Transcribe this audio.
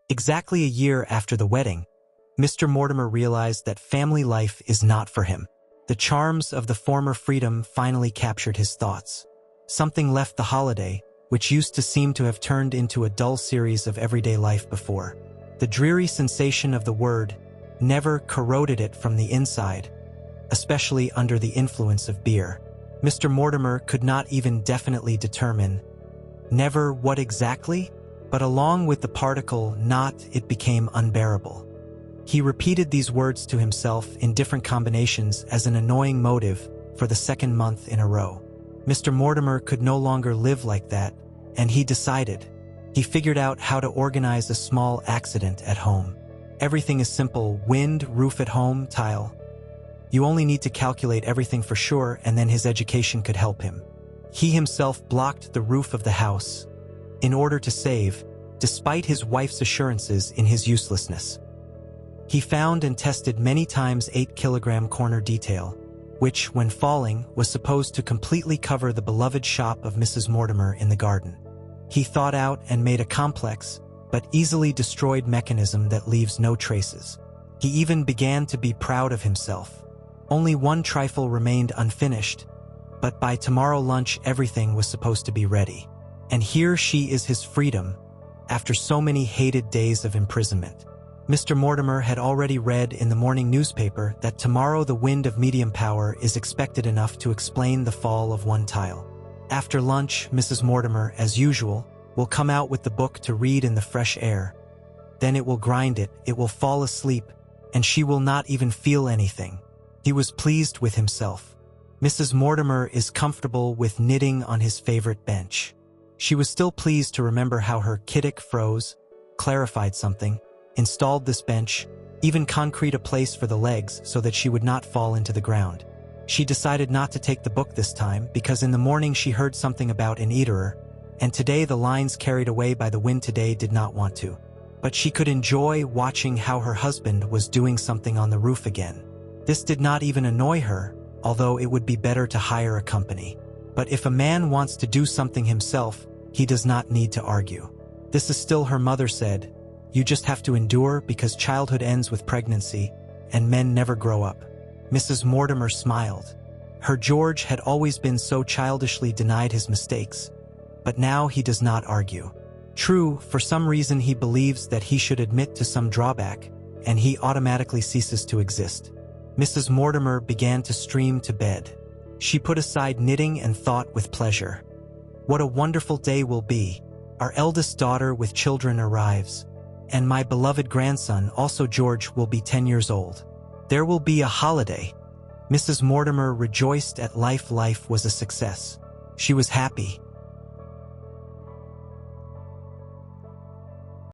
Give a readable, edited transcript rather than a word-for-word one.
Exactly a year after the wedding, Mr. Mortimer realized that family life is not for him. The charms of the former freedom finally captured his thoughts. Something left the holiday, which used to seem to have turned into a dull series of everyday life before. The dreary sensation of the word never corroded it from the inside, especially under the influence of beer. Mr. Mortimer could not even definitely determine never what exactly, but along with the particle not, it became unbearable. He repeated these words to himself in different combinations as an annoying motive for the second month in a row. Mr. Mortimer could no longer live like that, and he decided. He figured out how to organize a small accident at home. Everything is simple: wind, roof at home, tile. You only need to calculate everything for sure, and then his education could help him. He himself blocked the roof of the house in order to save, despite his wife's assurances in his uselessness. He found and tested many times 8-kilogram corner detail, which, when falling, was supposed to completely cover the beloved shop of Mrs. Mortimer in the garden. He thought out and made a complex, but easily destroyed mechanism that leaves no traces. He even began to be proud of himself. Only one trifle remained unfinished, but by tomorrow lunch everything was supposed to be ready. And here she is, his freedom, after so many hated days of imprisonment. Mr. Mortimer had already read in the morning newspaper that tomorrow the wind of medium power is expected enough to explain the fall of one tile. After lunch, Mrs. Mortimer, as usual, will come out with the book to read in the fresh air. Then it will grind it will fall asleep, and she will not even feel anything. He was pleased with himself. Mrs. Mortimer is comfortable with knitting on his favorite bench. She was still pleased to remember how her kiddick froze, clarified something, installed this bench, even concrete a place for the legs so that she would not fall into the ground. She decided not to take the book this time because in the morning she heard something about an eaterer, and today the lines carried away by the wind today did not want to. But she could enjoy watching how her husband was doing something on the roof again. This did not even annoy her, although it would be better to hire a company. But if a man wants to do something himself, he does not need to argue. This is still her mother said. You just have to endure because childhood ends with pregnancy, and men never grow up. Mrs. Mortimer smiled. Her George had always been so childishly denied his mistakes, but now he does not argue. True, for some reason he believes that he should admit to some drawback, and he automatically ceases to exist. Mrs. Mortimer began to stream to bed. She put aside knitting and thought with pleasure. What a wonderful day will be. Our eldest daughter with children arrives, and my beloved grandson, also George, will be 10 years old. There will be a holiday. Mrs. Mortimer rejoiced at life. Life was a success. She was happy.